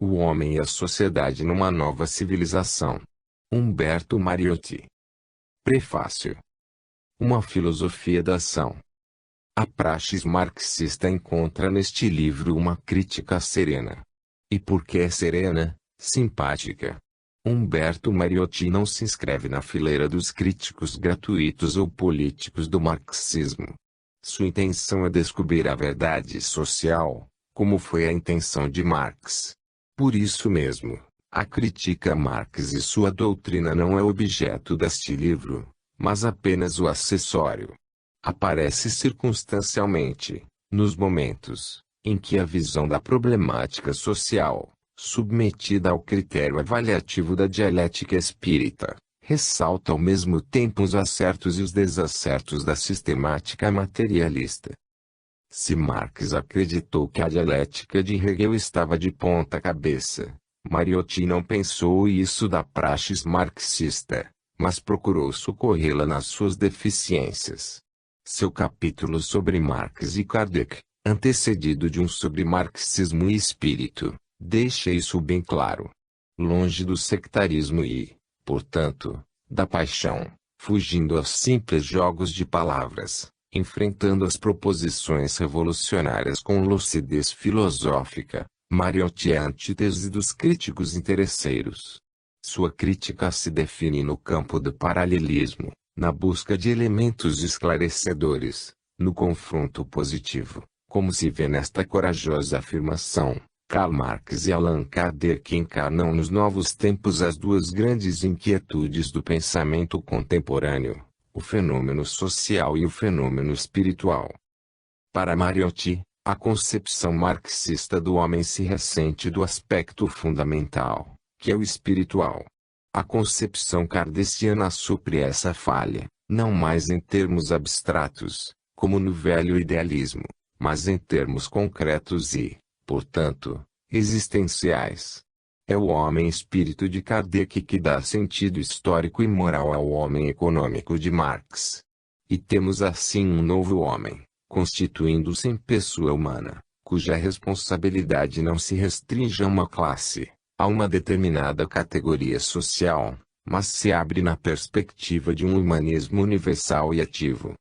O homem e a sociedade numa nova civilização. Humberto Mariotti. Prefácio. Uma filosofia da ação. A praxis marxista encontra neste livro uma crítica serena. E porque é serena, simpática. Humberto Mariotti não se inscreve na fileira dos críticos gratuitos ou políticos do marxismo. Sua intenção é descobrir a verdade social, como foi a intenção de Marx. Por isso mesmo, a crítica a Marx e sua doutrina não é objeto deste livro, mas apenas o acessório. Aparece circunstancialmente, nos momentos em que a visão da problemática social, submetida ao critério avaliativo da dialética espírita, ressalta ao mesmo tempo os acertos e os desacertos da sistemática materialista. Se Marx acreditou que a dialética de Hegel estava de ponta cabeça, Mariotti não pensou isso da praxis marxista, mas procurou socorrê-la nas suas deficiências. Seu capítulo sobre Marx e Kardec, antecedido de um sobre marxismo e espírito, deixa isso bem claro. Longe do sectarismo e, portanto, da paixão, fugindo aos simples jogos de palavras, enfrentando as proposições revolucionárias com lucidez filosófica, Mariotti é a antítese dos críticos interesseiros. Sua crítica se define no campo do paralelismo, na busca de elementos esclarecedores, no confronto positivo, como se vê nesta corajosa afirmação. Karl Marx e Allan Kardec encarnam nos novos tempos as duas grandes inquietudes do pensamento contemporâneo, o fenômeno social e o fenômeno espiritual. Para Mariotti, a concepção marxista do homem se ressente do aspecto fundamental, que é o espiritual. A concepção kardeciana supre essa falha, não mais em termos abstratos, como no velho idealismo, mas em termos concretos e, portanto, existenciais. É o homem-espírito de Kardec que dá sentido histórico e moral ao homem econômico de Marx. E temos assim um novo homem, constituindo-se em pessoa humana, cuja responsabilidade não se restringe a uma classe, a uma determinada categoria social, mas se abre na perspectiva de um humanismo universal e ativo.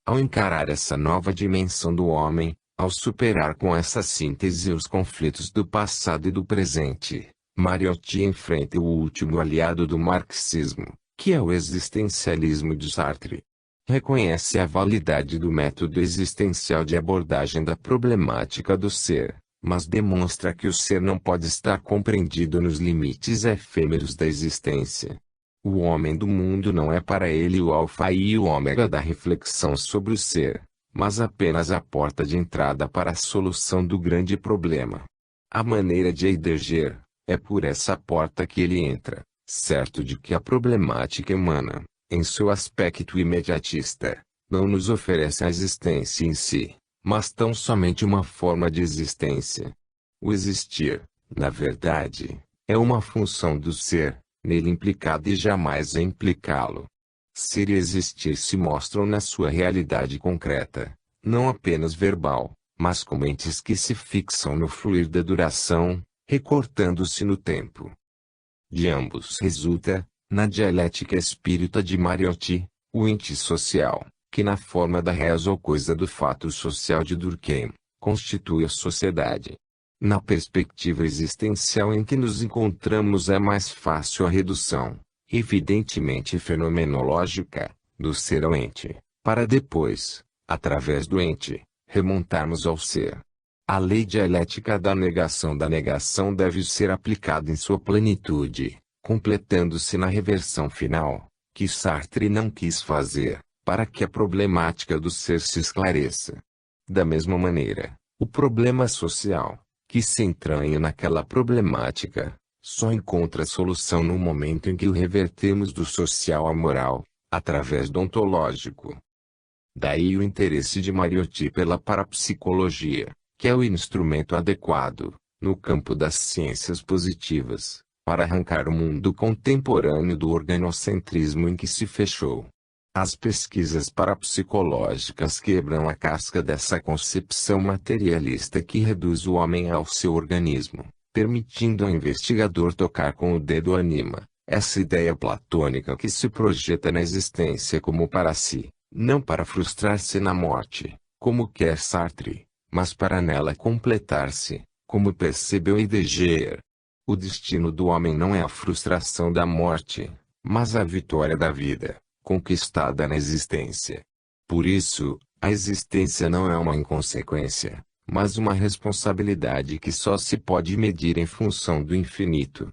Ao encarar essa nova dimensão do homem, ao superar com essa síntese os conflitos do passado e do presente, Mariotti enfrenta o último aliado do marxismo, que é o existencialismo de Sartre. Reconhece a validade do método existencial de abordagem da problemática do ser, mas demonstra que o ser não pode estar compreendido nos limites efêmeros da existência. O homem do mundo não é para ele o alfa e o ômega da reflexão sobre o ser, mas apenas a porta de entrada para a solução do grande problema. A maneira de Heidegger, é por essa porta que ele entra, certo de que a problemática humana, em seu aspecto imediatista, não nos oferece a existência em si, mas tão somente uma forma de existência. O existir, na verdade, é uma função do ser, nele implicada e jamais a implicá-lo. Ser e existir se mostram na sua realidade concreta, não apenas verbal, mas como entes que se fixam no fluir da duração, recortando-se no tempo. De ambos resulta, na dialética espírita de Mariotti, o ente social, que na forma da res ou coisa do fato social de Durkheim, constitui a sociedade. Na perspectiva existencial em que nos encontramos é mais fácil a redução, evidentemente fenomenológica, do ser ao ente, para depois, através do ente, remontarmos ao ser. A lei dialética da negação deve ser aplicada em sua plenitude, completando-se na reversão final, que Sartre não quis fazer, para que a problemática do ser se esclareça. Da mesma maneira, o problema social, que se entranha naquela problemática, só encontra solução no momento em que o revertemos do social ao moral, através do ontológico. Daí o interesse de Mariotti pela parapsicologia, que é o instrumento adequado, no campo das ciências positivas, para arrancar o mundo contemporâneo do organocentrismo em que se fechou. As pesquisas parapsicológicas quebram a casca dessa concepção materialista que reduz o homem ao seu organismo, permitindo ao investigador tocar com o dedo anima, essa ideia platônica que se projeta na existência como para si, não para frustrar-se na morte, como quer Sartre, mas para nela completar-se, como percebeu Heidegger. O destino do homem não é a frustração da morte, mas a vitória da vida, conquistada na existência. Por isso, a existência não é uma inconsequência, mas uma responsabilidade que só se pode medir em função do infinito.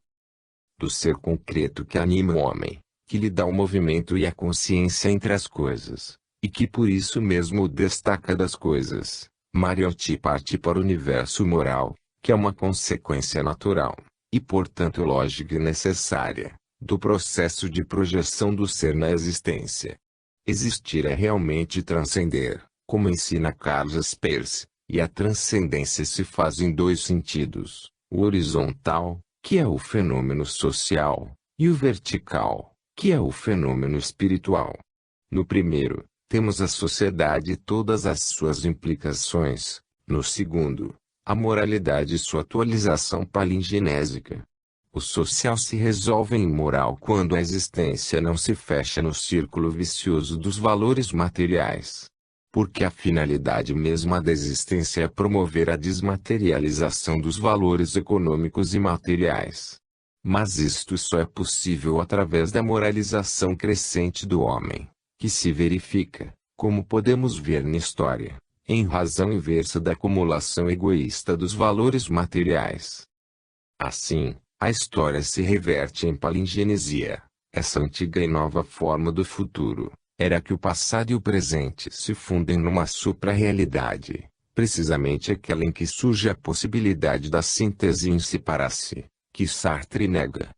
Do ser concreto que anima o homem, que lhe dá o movimento e a consciência entre as coisas, e que por isso mesmo o destaca das coisas, Mariotti parte para o universo moral, que é uma consequência natural, e portanto lógica e necessária, do processo de projeção do ser na existência. Existir é realmente transcender, como ensina Carlos Peirce, e a transcendência se faz em dois sentidos, o horizontal, que é o fenômeno social, e o vertical, que é o fenômeno espiritual. No primeiro, temos a sociedade e todas as suas implicações, no segundo, a moralidade e sua atualização palingenésica. O social se resolve em moral quando a existência não se fecha no círculo vicioso dos valores materiais. Porque a finalidade mesma da existência é promover a desmaterialização dos valores econômicos e materiais. Mas isto só é possível através da moralização crescente do homem, que se verifica, como podemos ver na história, em razão inversa da acumulação egoísta dos valores materiais. Assim, a história se reverte em palingenesia, essa antiga e nova forma do futuro. Era que o passado e o presente se fundem numa supra-realidade, precisamente aquela em que surge a possibilidade da síntese em separa-se, que Sartre nega.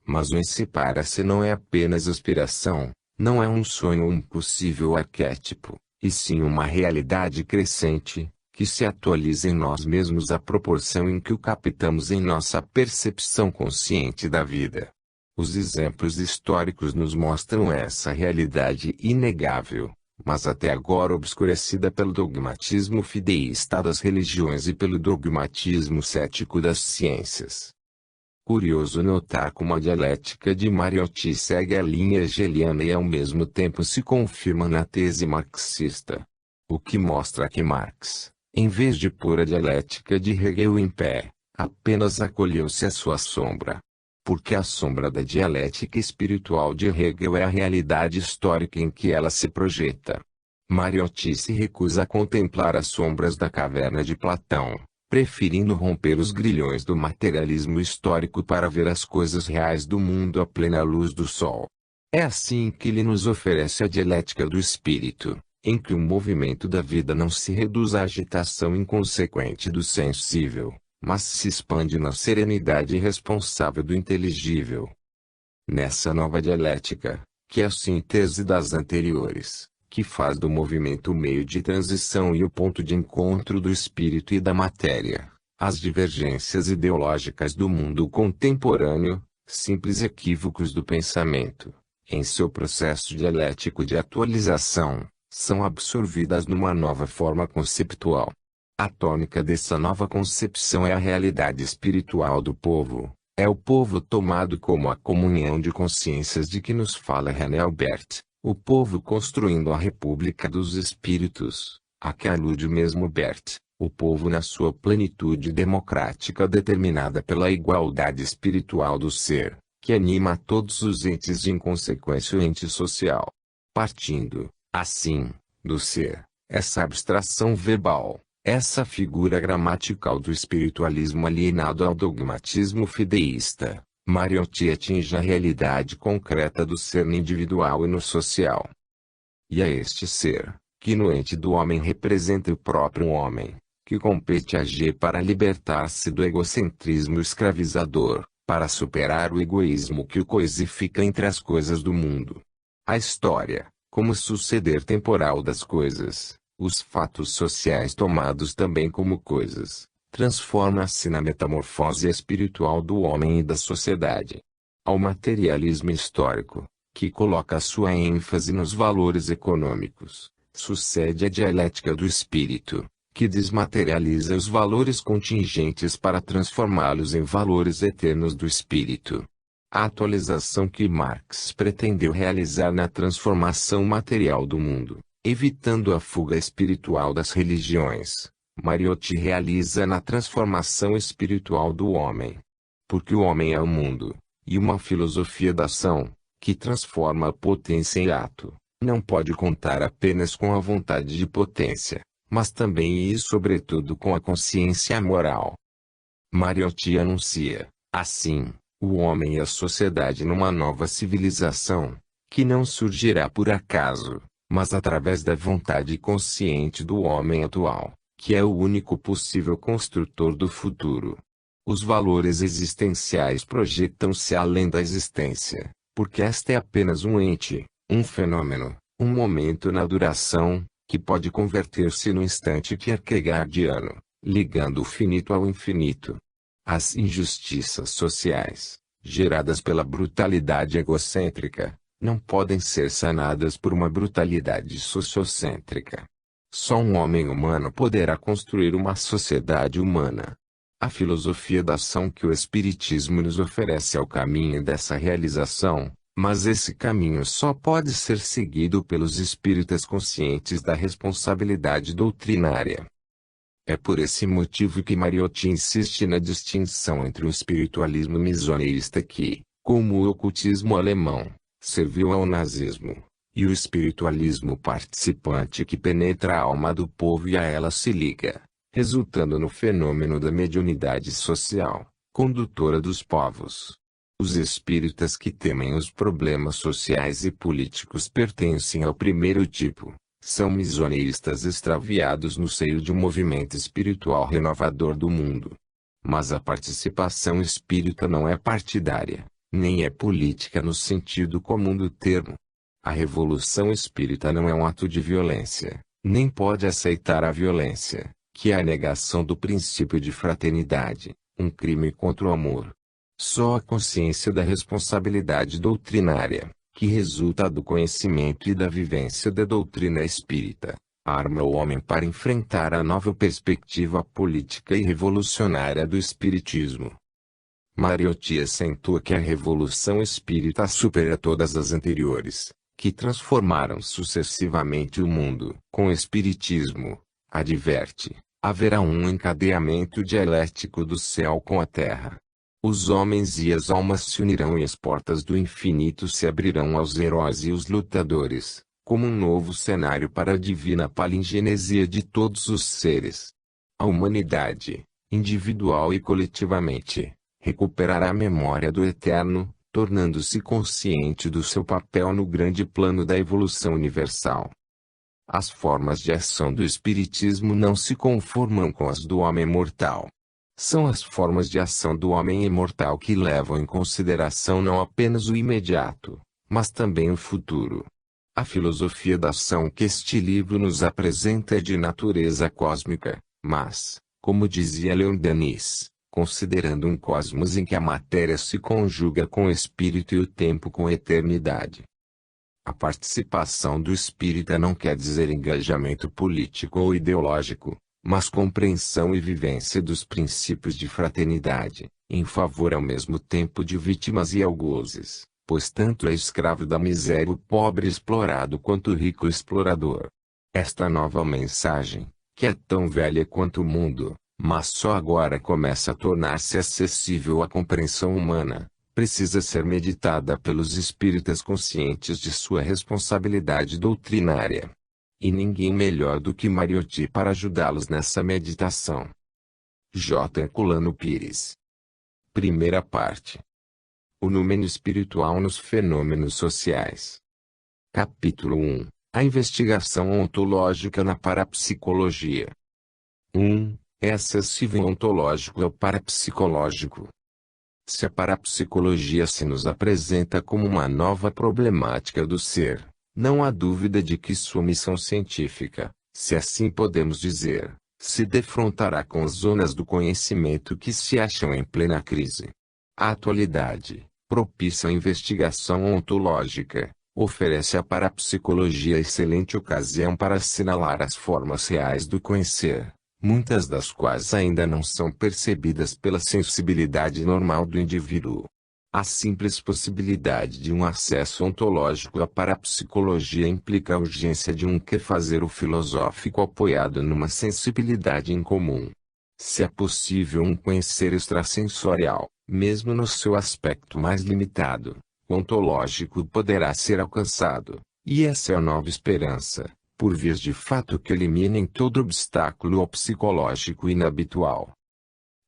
Mas o em separa-se não é apenas aspiração, não é um sonho ou um possível arquétipo, e sim uma realidade crescente, que se atualiza em nós mesmos à proporção em que o captamos em nossa percepção consciente da vida. Os exemplos históricos nos mostram essa realidade inegável, mas até agora obscurecida pelo dogmatismo fideísta das religiões e pelo dogmatismo cético das ciências. Curioso notar como a dialética de Mariotti segue a linha hegeliana e ao mesmo tempo se confirma na tese marxista. O que mostra que Marx, em vez de pôr a dialética de Hegel em pé, apenas acolheu-se à sua sombra. Porque a sombra da dialética espiritual de Hegel é a realidade histórica em que ela se projeta. Mariotti se recusa a contemplar as sombras da caverna de Platão, preferindo romper os grilhões do materialismo histórico para ver as coisas reais do mundo à plena luz do sol. É assim que ele nos oferece a dialética do espírito, em que o movimento da vida não se reduz à agitação inconsequente do sensível, mas se expande na serenidade irresponsável do inteligível. Nessa nova dialética, que é a síntese das anteriores, que faz do movimento o meio de transição e o ponto de encontro do espírito e da matéria, as divergências ideológicas do mundo contemporâneo, simples equívocos do pensamento, em seu processo dialético de atualização, são absorvidas numa nova forma conceptual. A tônica dessa nova concepção é a realidade espiritual do povo, é o povo tomado como a comunhão de consciências de que nos fala René Albert, o povo construindo a República dos Espíritos, a que alude mesmo Bert, o povo na sua plenitude democrática determinada pela igualdade espiritual do ser, que anima a todos os entes e em consequência o ente social. Partindo, assim, do ser, essa abstração verbal, essa figura gramatical do espiritualismo alienado ao dogmatismo fideísta, Mariotti atinge a realidade concreta do ser no individual e no social. E a este ser, que no ente do homem representa o próprio homem, que compete agir para libertar-se do egocentrismo escravizador, para superar o egoísmo que o coisifica entre as coisas do mundo. A história, como suceder temporal das coisas, os fatos sociais tomados também como coisas, transforma-se na metamorfose espiritual do homem e da sociedade. Ao materialismo histórico, que coloca sua ênfase nos valores econômicos, sucede a dialética do espírito, que desmaterializa os valores contingentes para transformá-los em valores eternos do espírito. A atualização que Marx pretendeu realizar na transformação material do mundo, evitando a fuga espiritual das religiões, Mariotti realiza na transformação espiritual do homem. Porque o homem é o mundo, e uma filosofia da ação, que transforma a potência em ato, não pode contar apenas com a vontade de potência, mas também e sobretudo com a consciência moral. Mariotti anuncia, assim, o homem e a sociedade numa nova civilização, que não surgirá por acaso, mas através da vontade consciente do homem atual, que é o único possível construtor do futuro. Os valores existenciais projetam-se além da existência, porque esta é apenas um ente, um fenômeno, um momento na duração, que pode converter-se no instante kierkegaardiano, ligando o finito ao infinito. As injustiças sociais, geradas pela brutalidade egocêntrica, não podem ser sanadas por uma brutalidade sociocêntrica. Só um homem humano poderá construir uma sociedade humana. A filosofia da ação que o Espiritismo nos oferece é o caminho dessa realização, mas esse caminho só pode ser seguido pelos espíritas conscientes da responsabilidade doutrinária. É por esse motivo que Mariotti insiste na distinção entre o espiritualismo misioneirista que, como o ocultismo alemão, serviu ao nazismo, e o espiritualismo participante que penetra a alma do povo e a ela se liga, resultando no fenômeno da mediunidade social, condutora dos povos. Os espíritas que temem os problemas sociais e políticos pertencem ao primeiro tipo. São misioneiristas extraviados no seio de um movimento espiritual renovador do mundo. Mas a participação espírita não é partidária, nem é política no sentido comum do termo. A revolução espírita não é um ato de violência, nem pode aceitar a violência, que é a negação do princípio de fraternidade, um crime contra o amor. Só a consciência da responsabilidade doutrinária, que resulta do conhecimento e da vivência da doutrina espírita, arma o homem para enfrentar a nova perspectiva política e revolucionária do espiritismo. Mariotti acentua que a revolução espírita supera todas as anteriores, que transformaram sucessivamente o mundo. Com o espiritismo, adverte, haverá um encadeamento dialético do céu com a terra. Os homens e as almas se unirão e as portas do infinito se abrirão aos heróis e os lutadores, como um novo cenário para a divina palingenesia de todos os seres. A humanidade, individual e coletivamente, recuperará a memória do eterno, tornando-se consciente do seu papel no grande plano da evolução universal. As formas de ação do espiritismo não se conformam com as do homem mortal. São as formas de ação do homem imortal que levam em consideração não apenas o imediato, mas também o futuro. A filosofia da ação que este livro nos apresenta é de natureza cósmica, mas, como dizia Leon Denis, considerando um cosmos em que a matéria se conjuga com o espírito e o tempo com a eternidade. A participação do espírita não quer dizer engajamento político ou ideológico, mas compreensão e vivência dos princípios de fraternidade, em favor ao mesmo tempo de vítimas e algozes, pois tanto é escravo da miséria o pobre explorado quanto o rico explorador. Esta nova mensagem, que é tão velha quanto o mundo, mas só agora começa a tornar-se acessível à compreensão humana, precisa ser meditada pelos espíritas conscientes de sua responsabilidade doutrinária. E ninguém melhor do que Mariotti para ajudá-los nessa meditação. J. Herculano Pires. Primeira parte. O númeno espiritual nos fenômenos sociais. Capítulo 1. A investigação ontológica na parapsicologia. 1. É acessível ontológico ao parapsicológico. Se a parapsicologia se nos apresenta como uma nova problemática do ser, não há dúvida de que sua missão científica, se assim podemos dizer, se defrontará com as zonas do conhecimento que se acham em plena crise. A atualidade, propícia à investigação ontológica, oferece à parapsicologia excelente ocasião para assinalar as formas reais do conhecer, muitas das quais ainda não são percebidas pela sensibilidade normal do indivíduo. A simples possibilidade de um acesso ontológico à parapsicologia implica a urgência de um quer-fazer filosófico apoiado numa sensibilidade incomum. Se é possível um conhecer extrasensorial, mesmo no seu aspecto mais limitado, o ontológico poderá ser alcançado, e essa é a nova esperança, por vias de fato que eliminem todo obstáculo ao psicológico inabitual.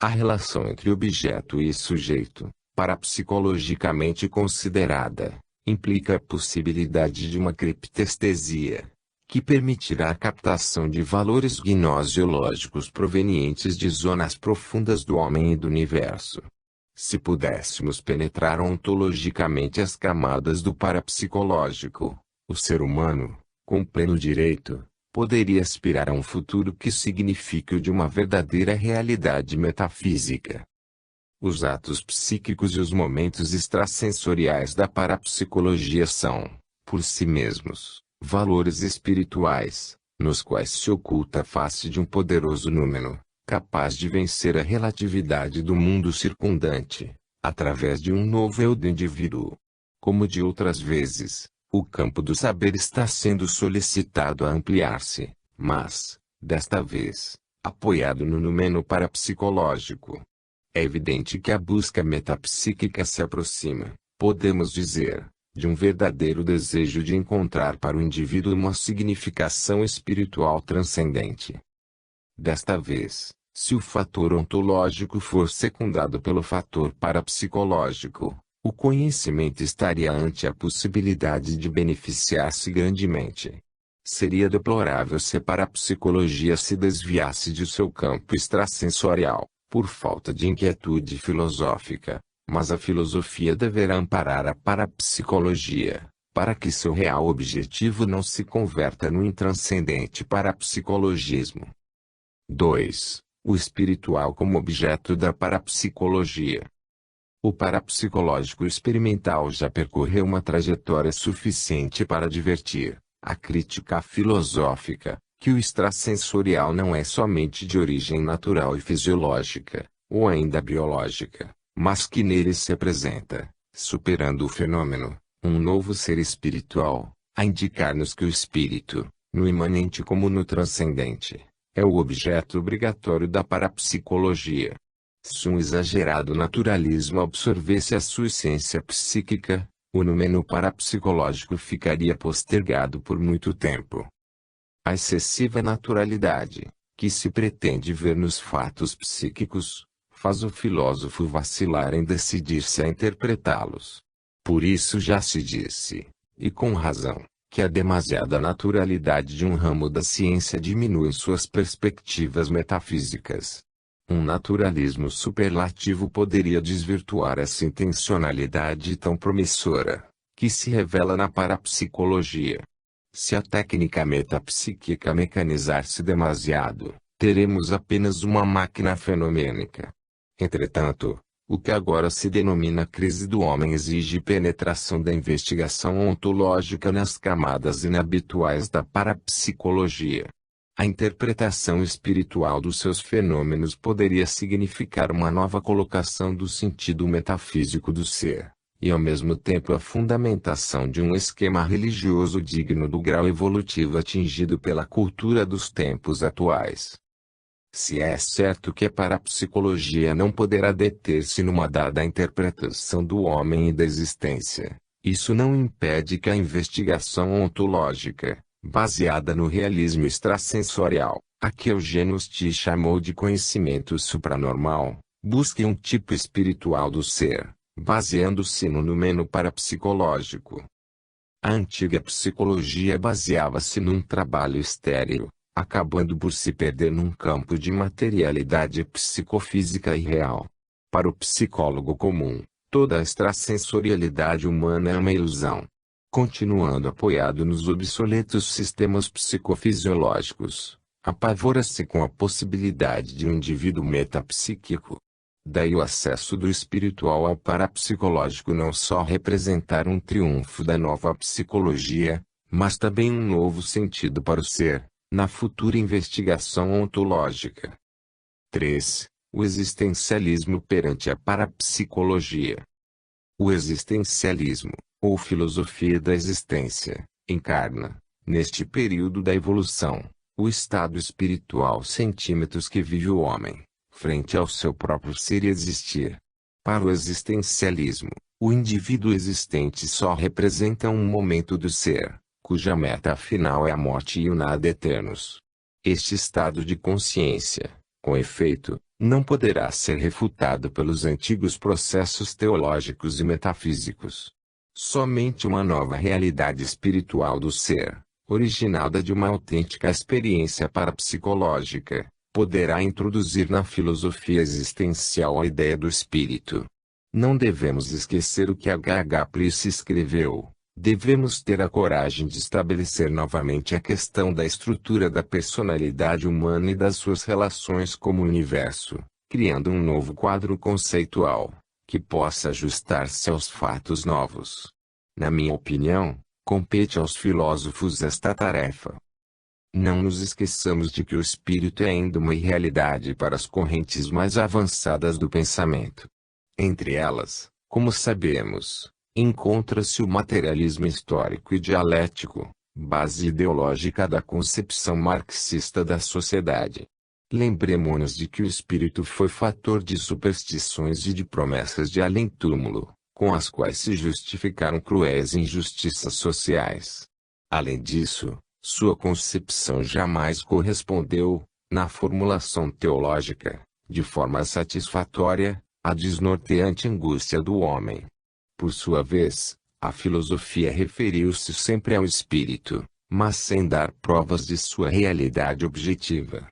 A relação entre objeto e sujeito, parapsicologicamente considerada, implica a possibilidade de uma criptestesia, que permitirá a captação de valores gnosiológicos provenientes de zonas profundas do homem e do universo. Se pudéssemos penetrar ontologicamente as camadas do parapsicológico, o ser humano, com pleno direito, poderia aspirar a um futuro que signifique o de uma verdadeira realidade metafísica. Os atos psíquicos e os momentos extrasensoriais da parapsicologia são, por si mesmos, valores espirituais, nos quais se oculta a face de um poderoso número, capaz de vencer a relatividade do mundo circundante, através de um novo eu do indivíduo. Como de outras vezes, o campo do saber está sendo solicitado a ampliar-se, mas, desta vez, apoiado no número parapsicológico. É evidente que a busca metapsíquica se aproxima, podemos dizer, de um verdadeiro desejo de encontrar para o indivíduo uma significação espiritual transcendente. Desta vez, se o fator ontológico for secundado pelo fator parapsicológico, o conhecimento estaria ante a possibilidade de beneficiar-se grandemente. Seria deplorável se a parapsicologia se desviasse de seu campo extrasensorial, por falta de inquietude filosófica, mas a filosofia deverá amparar a parapsicologia, para que seu real objetivo não se converta no intranscendente parapsicologismo. 2. O espiritual como objeto da parapsicologia. O parapsicológico experimental já percorreu uma trajetória suficiente para advertir, a crítica filosófica, que o extrasensorial não é somente de origem natural e fisiológica, ou ainda biológica, mas que nele se apresenta, superando o fenômeno, um novo ser espiritual, a indicar-nos que o espírito, no imanente como no transcendente, é o objeto obrigatório da parapsicologia. Se um exagerado naturalismo absorvesse a sua essência psíquica, o número parapsicológico ficaria postergado por muito tempo. A excessiva naturalidade, que se pretende ver nos fatos psíquicos, faz o filósofo vacilar em decidir-se a interpretá-los. Por isso já se disse, e com razão, que a demasiada naturalidade de um ramo da ciência diminui suas perspectivas metafísicas. Um naturalismo superlativo poderia desvirtuar essa intencionalidade tão promissora, que se revela na parapsicologia. Se a técnica metapsíquica mecanizar-se demasiado, teremos apenas uma máquina fenomênica. Entretanto, o que agora se denomina crise do homem exige penetração da investigação ontológica nas camadas inabituais da parapsicologia. A interpretação espiritual dos seus fenômenos poderia significar uma nova colocação do sentido metafísico do ser, e ao mesmo tempo a fundamentação de um esquema religioso digno do grau evolutivo atingido pela cultura dos tempos atuais. Se é certo que a parapsicologia não poderá deter-se numa dada interpretação do homem e da existência, isso não impede que a investigação ontológica, baseada no realismo extrasensorial, a que Eugênio Sti chamou de conhecimento supranormal, busque um tipo espiritual do ser, baseando-se no número parapsicológico. A antiga psicologia baseava-se num trabalho estéril, acabando por se perder num campo de materialidade psicofísica irreal. Para o psicólogo comum, toda a extrasensorialidade humana é uma ilusão. Continuando apoiado nos obsoletos sistemas psicofisiológicos, apavora-se com a possibilidade de um indivíduo metapsíquico. Daí o acesso do espiritual ao parapsicológico não só representar um triunfo da nova psicologia, mas também um novo sentido para o ser, na futura investigação ontológica. 3. O existencialismo perante a parapsicologia. O existencialismo, ou filosofia da existência, encarna, neste período da evolução, o estado espiritual centímetros que vive o homem, frente ao seu próprio ser e existir. Para o existencialismo, o indivíduo existente só representa um momento do ser, cuja meta final é a morte e o nada eternos. Este estado de consciência, com efeito, não poderá ser refutado pelos antigos processos teológicos e metafísicos. Somente uma nova realidade espiritual do ser, originada de uma autêntica experiência parapsicológica, poderá introduzir na filosofia existencial a ideia do espírito. Não devemos esquecer o que H.H. Price escreveu. Devemos ter a coragem de estabelecer novamente a questão da estrutura da personalidade humana e das suas relações como o universo, criando um novo quadro conceitual, que possa ajustar-se aos fatos novos. Na minha opinião, compete aos filósofos esta tarefa. Não nos esqueçamos de que o espírito é ainda uma irrealidade para as correntes mais avançadas do pensamento. Entre elas, como sabemos, encontra-se o materialismo histórico e dialético, base ideológica da concepção marxista da sociedade. Lembremo-nos de que o espírito foi fator de superstições e de promessas de além-túmulo, com as quais se justificaram cruéis injustiças sociais. Além disso, sua concepção jamais correspondeu, na formulação teológica, de forma satisfatória, à desnorteante angústia do homem. Por sua vez, a filosofia referiu-se sempre ao espírito, mas sem dar provas de sua realidade objetiva.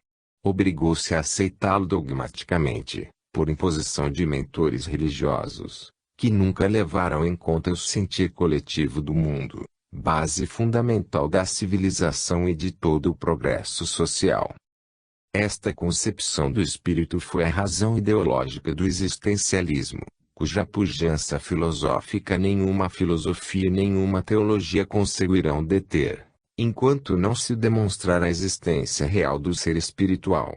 Obrigou-se a aceitá-lo dogmaticamente, por imposição de mentores religiosos, que nunca levaram em conta o sentir coletivo do mundo, base fundamental da civilização e de todo o progresso social. Esta concepção do espírito foi a razão ideológica do existencialismo, cuja pujança filosófica nenhuma filosofia e nenhuma teologia conseguirão deter, enquanto não se demonstrar a existência real do ser espiritual.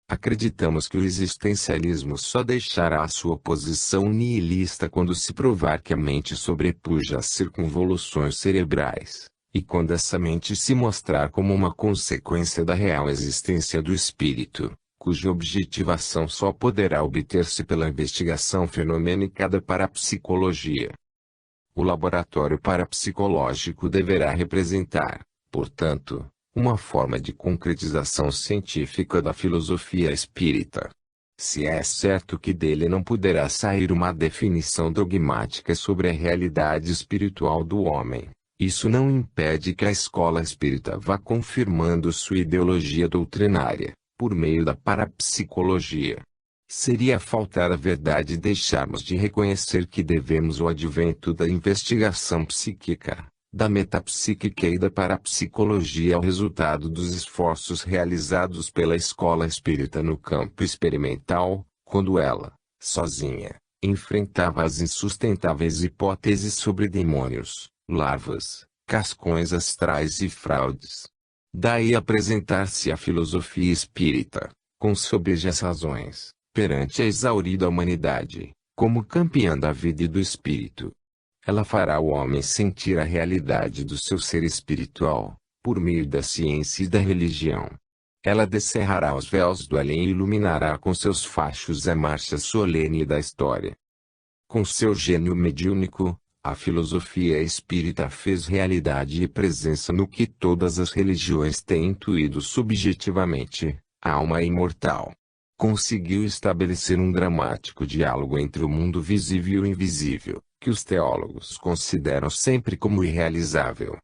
Acreditamos que o existencialismo só deixará a sua posição nihilista quando se provar que a mente sobrepuja as circunvoluções cerebrais, e quando essa mente se mostrar como uma consequência da real existência do espírito, cuja objetivação só poderá obter-se pela investigação fenomênica da parapsicologia. O laboratório parapsicológico deverá representar, portanto, uma forma de concretização científica da filosofia espírita. Se é certo que dele não poderá sair uma definição dogmática sobre a realidade espiritual do homem, isso não impede que a escola espírita vá confirmando sua ideologia doutrinária, por meio da parapsicologia. Seria faltar à verdade deixarmos de reconhecer que devemos o advento da investigação psíquica, da metapsíquica e da parapsicologia ao resultado dos esforços realizados pela escola espírita no campo experimental, quando ela, sozinha, enfrentava as insustentáveis hipóteses sobre demônios, larvas, cascões astrais e fraudes. Daí apresentar-se a filosofia espírita, com sobejas razões, perante a exaurida humanidade, como campeã da vida e do espírito. Ela fará o homem sentir a realidade do seu ser espiritual, por meio da ciência e da religião. Ela descerrará os véus do além e iluminará com seus fachos a marcha solene da história. Com seu gênio mediúnico, a filosofia espírita fez realidade e presença no que todas as religiões têm intuído subjetivamente, a alma imortal. Conseguiu estabelecer um dramático diálogo entre o mundo visível e o invisível, que os teólogos consideram sempre como irrealizável.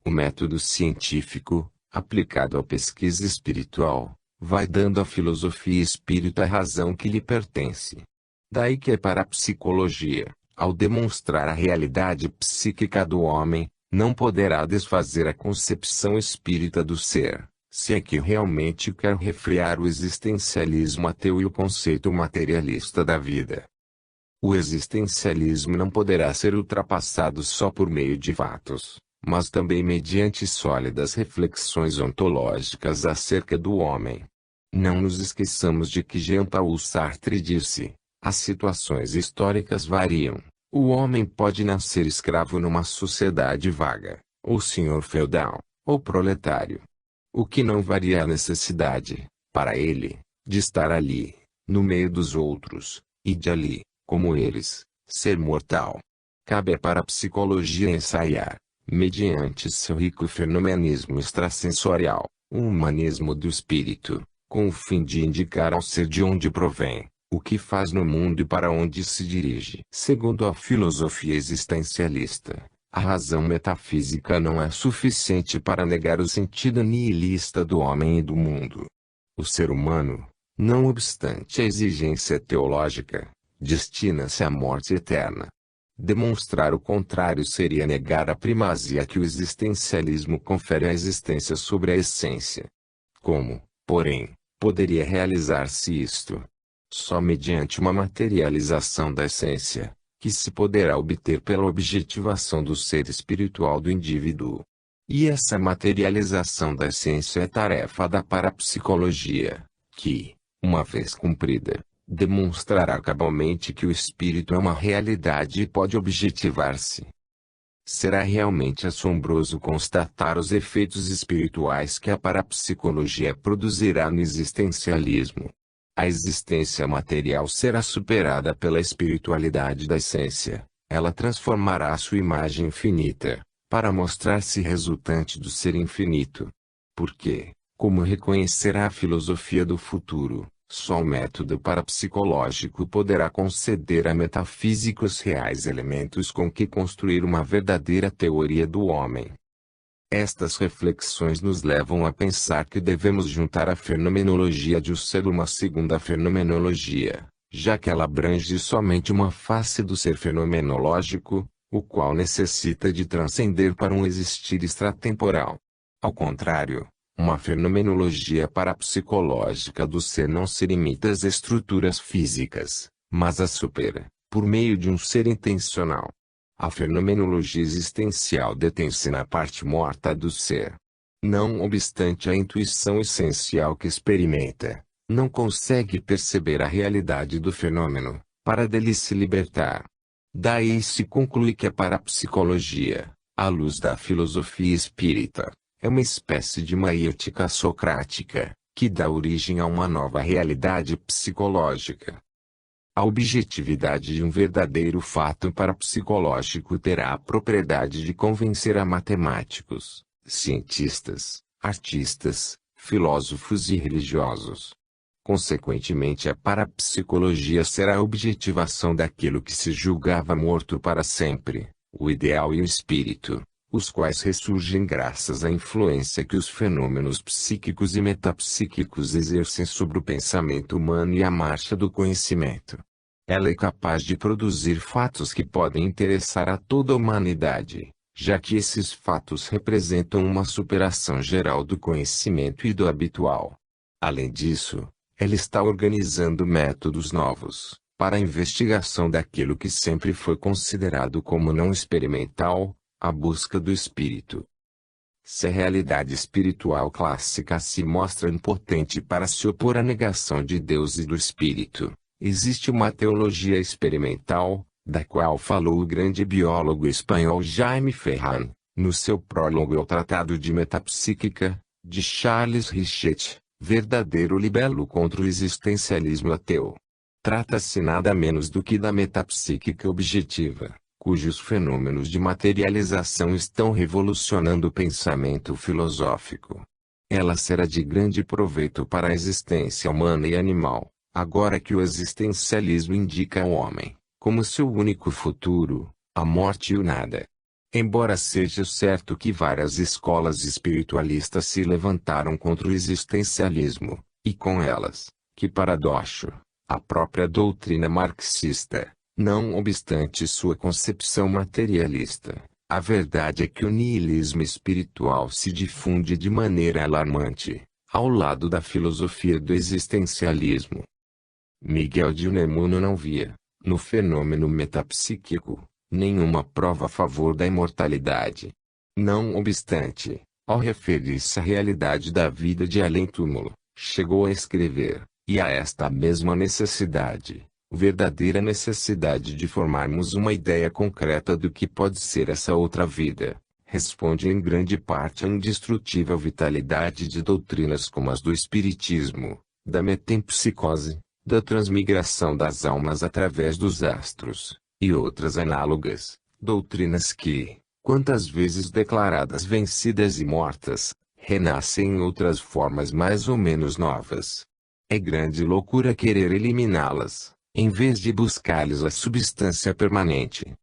O método científico, aplicado à pesquisa espiritual, vai dando à filosofia espírita a razão que lhe pertence. Daí que a parapsicologia, ao demonstrar a realidade psíquica do homem, não poderá desfazer a concepção espírita do ser, se é que realmente quer refrear o existencialismo ateu e o conceito materialista da vida. O existencialismo não poderá ser ultrapassado só por meio de fatos, mas também mediante sólidas reflexões ontológicas acerca do homem. Não nos esqueçamos de que Jean-Paul Sartre disse: as situações históricas variam. O homem pode nascer escravo numa sociedade vaga, ou senhor feudal, ou proletário. O que não varia é a necessidade, para ele, de estar ali, no meio dos outros, e de ali, como eles, ser mortal. Cabe à parapsicologia ensaiar, mediante seu rico fenomenismo extrasensorial, o humanismo do espírito, com o fim de indicar ao ser de onde provém, o que faz no mundo e para onde se dirige. Segundo a filosofia existencialista, a razão metafísica não é suficiente para negar o sentido nihilista do homem e do mundo. O ser humano, não obstante a exigência teológica, destina-se à morte eterna. Demonstrar o contrário seria negar a primazia que o existencialismo confere à existência sobre a essência. Como, porém, poderia realizar-se isto? Só mediante uma materialização da essência, que se poderá obter pela objetivação do ser espiritual do indivíduo. E essa materialização da essência é tarefa da parapsicologia, que, uma vez cumprida, demonstrará cabalmente que o espírito é uma realidade e pode objetivar-se. Será realmente assombroso constatar os efeitos espirituais que a parapsicologia produzirá no existencialismo. A existência material será superada pela espiritualidade da essência. Ela transformará sua imagem infinita, para mostrar-se resultante do ser infinito. Porque, como reconhecerá a filosofia do futuro, só o método parapsicológico poderá conceder a metafísica os reais elementos com que construir uma verdadeira teoria do homem. Estas reflexões nos levam a pensar que devemos juntar a fenomenologia de o ser uma segunda fenomenologia, já que ela abrange somente uma face do ser fenomenológico, o qual necessita de transcender para um existir extratemporal. Ao contrário, uma fenomenologia parapsicológica do ser não se limita às estruturas físicas, mas a supera, por meio de um ser intencional. A fenomenologia existencial detém-se na parte morta do ser. Não obstante a intuição essencial que experimenta, não consegue perceber a realidade do fenômeno, para dele se libertar. Daí se conclui que a parapsicologia, à luz da filosofia espírita, é uma espécie de maiêutica socrática, que dá origem a uma nova realidade psicológica. A objetividade de um verdadeiro fato parapsicológico terá a propriedade de convencer a matemáticos, cientistas, artistas, filósofos e religiosos. Consequentemente, a parapsicologia será a objetivação daquilo que se julgava morto para sempre, o ideal e o espírito, os quais ressurgem graças à influência que os fenômenos psíquicos e metapsíquicos exercem sobre o pensamento humano e a marcha do conhecimento. Ela é capaz de produzir fatos que podem interessar a toda a humanidade, já que esses fatos representam uma superação geral do conhecimento e do habitual. Além disso, ela está organizando métodos novos, para a investigação daquilo que sempre foi considerado como não experimental, a busca do espírito. Se a realidade espiritual clássica se mostra impotente para se opor à negação de Deus e do espírito, existe uma teologia experimental, da qual falou o grande biólogo espanhol Jaime Ferran, no seu prólogo ao Tratado de Metapsíquica, de Charles Richet, verdadeiro libelo contra o existencialismo ateu. Trata-se nada menos do que da metapsíquica objetiva, cujos fenômenos de materialização estão revolucionando o pensamento filosófico. Ela será de grande proveito para a existência humana e animal, agora que o existencialismo indica ao homem, como seu único futuro, a morte e o nada. Embora seja certo que várias escolas espiritualistas se levantaram contra o existencialismo, e com elas, que paradoxo, a própria doutrina marxista. Não obstante sua concepção materialista, a verdade é que o niilismo espiritual se difunde de maneira alarmante, ao lado da filosofia do existencialismo. Miguel de Unamuno não via, no fenômeno metapsíquico, nenhuma prova a favor da imortalidade. Não obstante, ao referir-se à realidade da vida de além-túmulo, chegou a escrever, e a esta mesma necessidade, verdadeira necessidade de formarmos uma ideia concreta do que pode ser essa outra vida, responde em grande parte à indestrutível vitalidade de doutrinas como as do Espiritismo, da metempsicose, da transmigração das almas através dos astros, e outras análogas, doutrinas que, quantas vezes declaradas vencidas e mortas, renascem em outras formas mais ou menos novas. É grande loucura querer eliminá-las, em vez de buscar-lhes a substância permanente.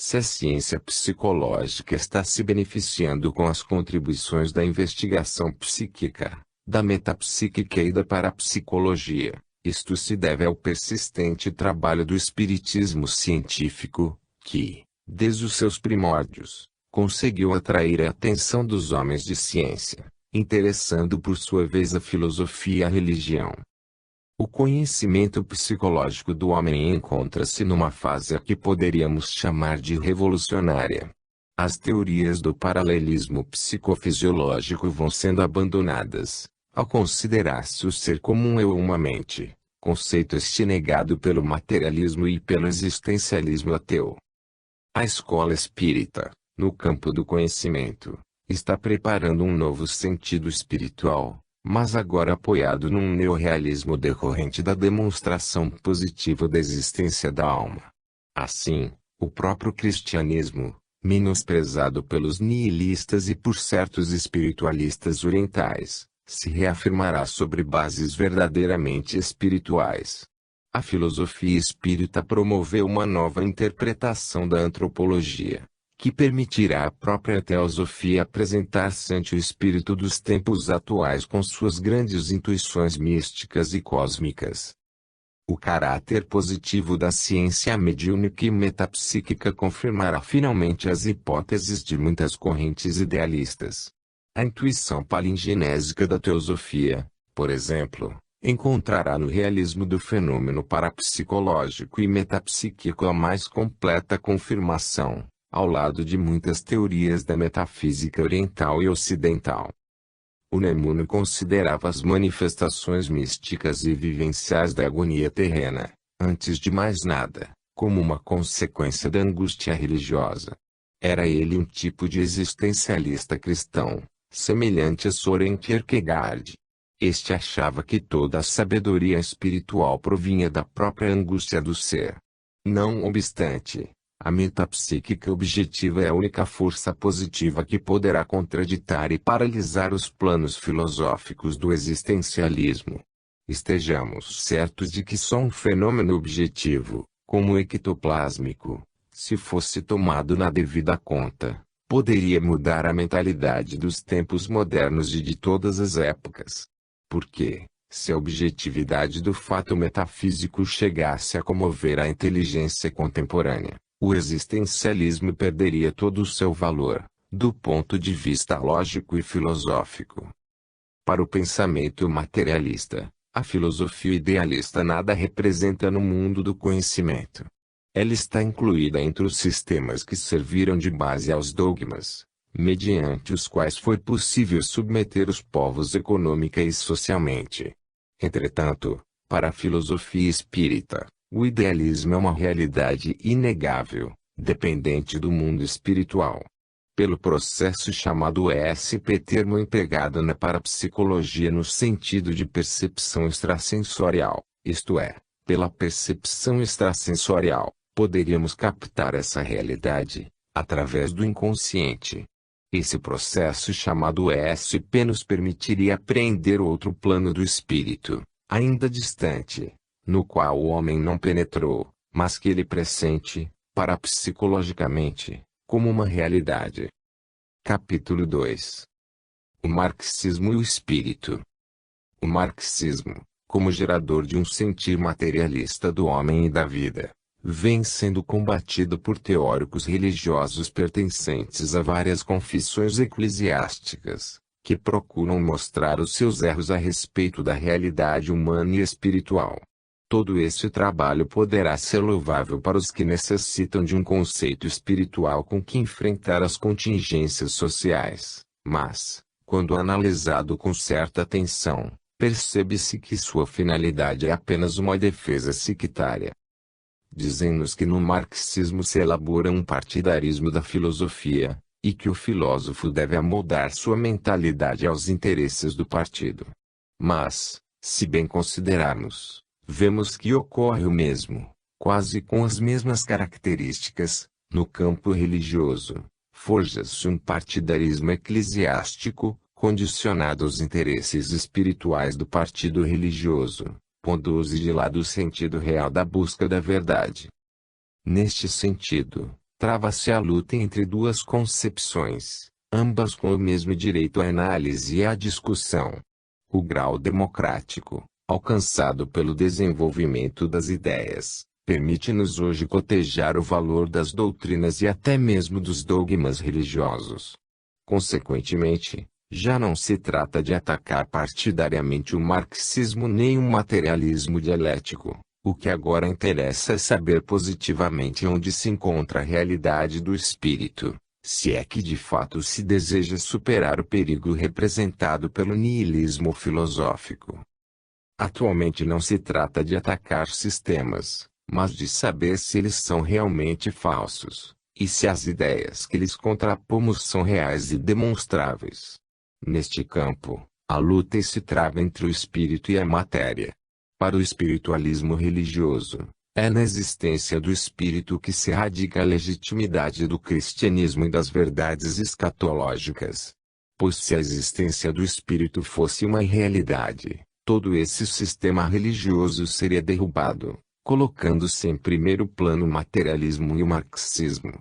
Se a ciência psicológica está se beneficiando com as contribuições da investigação psíquica, da metapsíquica e da parapsicologia, isto se deve ao persistente trabalho do espiritismo científico, que, desde os seus primórdios, conseguiu atrair a atenção dos homens de ciência, interessando por sua vez a filosofia e a religião. O conhecimento psicológico do homem encontra-se numa fase a que poderíamos chamar de revolucionária. As teorias do paralelismo psicofisiológico vão sendo abandonadas, ao considerar-se o ser como um eu ou uma mente, conceito este negado pelo materialismo e pelo existencialismo ateu. A escola espírita, no campo do conhecimento, está preparando um novo sentido espiritual, mas agora apoiado num neorrealismo decorrente da demonstração positiva da existência da alma. Assim, o próprio cristianismo, menosprezado pelos nihilistas e por certos espiritualistas orientais, se reafirmará sobre bases verdadeiramente espirituais. A filosofia espírita promoveu uma nova interpretação da antropologia, que permitirá à própria teosofia apresentar-se ante o espírito dos tempos atuais com suas grandes intuições místicas e cósmicas. O caráter positivo da ciência mediúnica e metapsíquica confirmará finalmente as hipóteses de muitas correntes idealistas. A intuição palingenésica da teosofia, por exemplo, encontrará no realismo do fenômeno parapsicológico e metapsíquico a mais completa confirmação, ao lado de muitas teorias da metafísica oriental e ocidental. Unamuno considerava as manifestações místicas e vivenciais da agonia terrena, antes de mais nada, como uma consequência da angústia religiosa. Era ele um tipo de existencialista cristão, semelhante a Søren Kierkegaard. Este achava que toda a sabedoria espiritual provinha da própria angústia do ser. Não obstante, a metapsíquica objetiva é a única força positiva que poderá contraditar e paralisar os planos filosóficos do existencialismo. Estejamos certos de que só um fenômeno objetivo, como o ectoplásmico, se fosse tomado na devida conta, poderia mudar a mentalidade dos tempos modernos e de todas as épocas. Porque, se a objetividade do fato metafísico chegasse a comover a inteligência contemporânea, o existencialismo perderia todo o seu valor, do ponto de vista lógico e filosófico. Para o pensamento materialista, a filosofia idealista nada representa no mundo do conhecimento. Ela está incluída entre os sistemas que serviram de base aos dogmas, mediante os quais foi possível submeter os povos econômica e socialmente. Entretanto, para a filosofia espírita, o idealismo é uma realidade inegável, dependente do mundo espiritual. Pelo processo chamado ESP, termo empregado na parapsicologia no sentido de percepção extrasensorial, isto é, pela percepção extrasensorial, poderíamos captar essa realidade, através do inconsciente. Esse processo chamado ESP nos permitiria apreender outro plano do espírito, ainda distante, no qual o homem não penetrou, mas que ele pressente, parapsicologicamente, como uma realidade. Capítulo 2. O marxismo e o espírito. O marxismo, como gerador de um sentir materialista do homem e da vida, vem sendo combatido por teóricos religiosos pertencentes a várias confissões eclesiásticas, que procuram mostrar os seus erros a respeito da realidade humana e espiritual. Todo esse trabalho poderá ser louvável para os que necessitam de um conceito espiritual com que enfrentar as contingências sociais, mas, quando analisado com certa atenção, percebe-se que sua finalidade é apenas uma defesa sectária. Dizem-nos que no marxismo se elabora um partidarismo da filosofia, e que o filósofo deve amoldar sua mentalidade aos interesses do partido. Mas, se bem considerarmos, vemos que ocorre o mesmo, quase com as mesmas características, no campo religioso. Forja-se um partidarismo eclesiástico, condicionado aos interesses espirituais do partido religioso, pondo-se de lado o sentido real da busca da verdade. Neste sentido, trava-se a luta entre duas concepções, ambas com o mesmo direito à análise e à discussão. O grau democrático, alcançado pelo desenvolvimento das ideias, permite-nos hoje cotejar o valor das doutrinas e até mesmo dos dogmas religiosos. Consequentemente, já não se trata de atacar partidariamente o marxismo nem o materialismo dialético. O que agora interessa é saber positivamente onde se encontra a realidade do espírito, se é que de fato se deseja superar o perigo representado pelo niilismo filosófico. Atualmente não se trata de atacar sistemas, mas de saber se eles são realmente falsos, e se as ideias que lhes contrapomos são reais e demonstráveis. Neste campo, a luta se trava entre o espírito e a matéria. Para o espiritualismo religioso, é na existência do espírito que se radica a legitimidade do cristianismo e das verdades escatológicas. Pois se a existência do espírito fosse uma realidade, todo esse sistema religioso seria derrubado, colocando-se em primeiro plano o materialismo e o marxismo.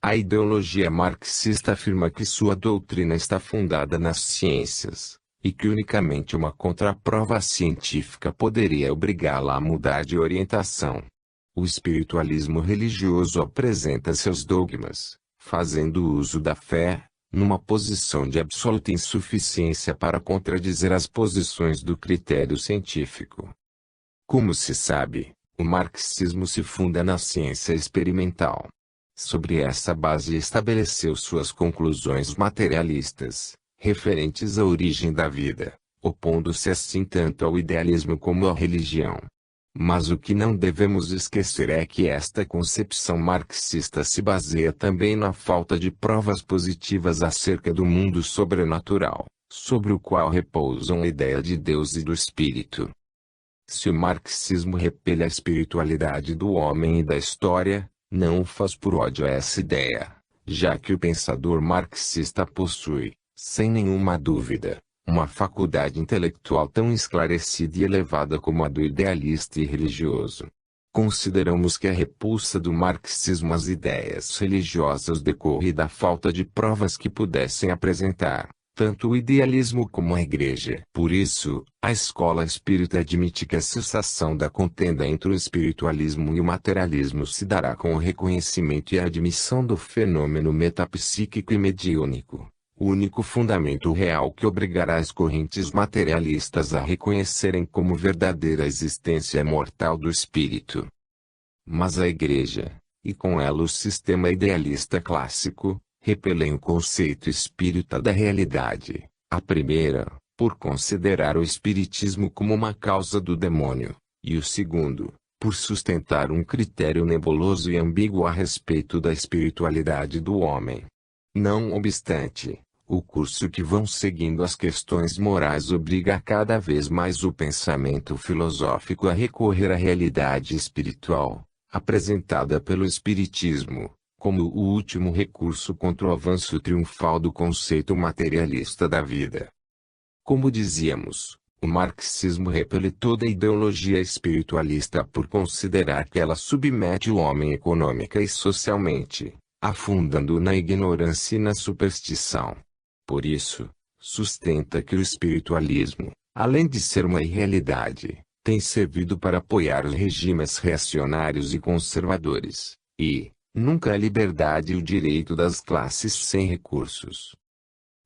A ideologia marxista afirma que sua doutrina está fundada nas ciências, e que unicamente uma contraprova científica poderia obrigá-la a mudar de orientação. O espiritualismo religioso apresenta seus dogmas, fazendo uso da fé, numa posição de absoluta insuficiência para contradizer as posições do critério científico. Como se sabe, o marxismo se funda na ciência experimental. Sobre essa base estabeleceu suas conclusões materialistas, referentes à origem da vida, opondo-se assim tanto ao idealismo como à religião. Mas o que não devemos esquecer é que esta concepção marxista se baseia também na falta de provas positivas acerca do mundo sobrenatural, sobre o qual repousam a ideia de Deus e do Espírito. Se o marxismo repele a espiritualidade do homem e da história, não o faz por ódio a essa ideia, já que o pensador marxista possui, sem nenhuma dúvida, uma faculdade intelectual tão esclarecida e elevada como a do idealista e religioso. Consideramos que a repulsa do marxismo às ideias religiosas decorre da falta de provas que pudessem apresentar, tanto o idealismo como a Igreja. Por isso, a escola espírita admite que a cessação da contenda entre o espiritualismo e o materialismo se dará com o reconhecimento e a admissão do fenômeno metapsíquico e mediúnico, o único fundamento real que obrigará as correntes materialistas a reconhecerem como verdadeira a existência mortal do espírito. Mas a Igreja, e com ela o sistema idealista clássico, repelem o conceito espírita da realidade, a primeira, por considerar o espiritismo como uma causa do demônio, e o segundo, por sustentar um critério nebuloso e ambíguo a respeito da espiritualidade do homem. Não obstante, o curso que vão seguindo as questões morais obriga cada vez mais o pensamento filosófico a recorrer à realidade espiritual, apresentada pelo Espiritismo, como o último recurso contra o avanço triunfal do conceito materialista da vida. Como dizíamos, o marxismo repele toda a ideologia espiritualista por considerar que ela submete o homem econômica e socialmente, afundando-o na ignorância e na superstição. Por isso, sustenta que o espiritualismo, além de ser uma irrealidade, tem servido para apoiar os regimes reacionários e conservadores, e, nunca a liberdade e o direito das classes sem recursos.